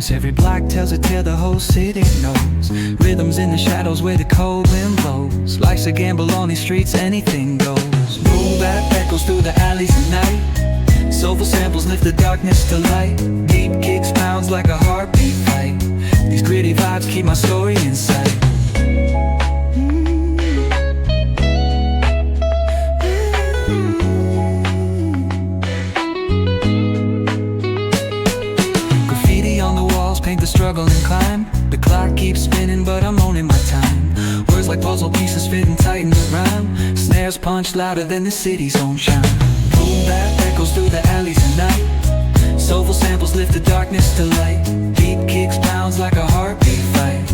notes. Every block tells a tale the whole city knows. Rhythms in the shadows where the cold wind blows. Life's a gamble on these streets, anything goes. Boom bap echoes through the alleys at night. Soulful samples lift the darkness to light. Deep kicks pounds like a heartbeat fight. These gritty vibes keep my story in sight. Paint the struggle and climb. The clock keeps spinning but I'm owning my time. Words like puzzle pieces fitting tight in the rhyme. Snares punch louder than the city's own chime. Boom bap echoes through the alleys at night. Soulful samples lift the darkness to light. Deep kicks pounds like a heartbeat fight.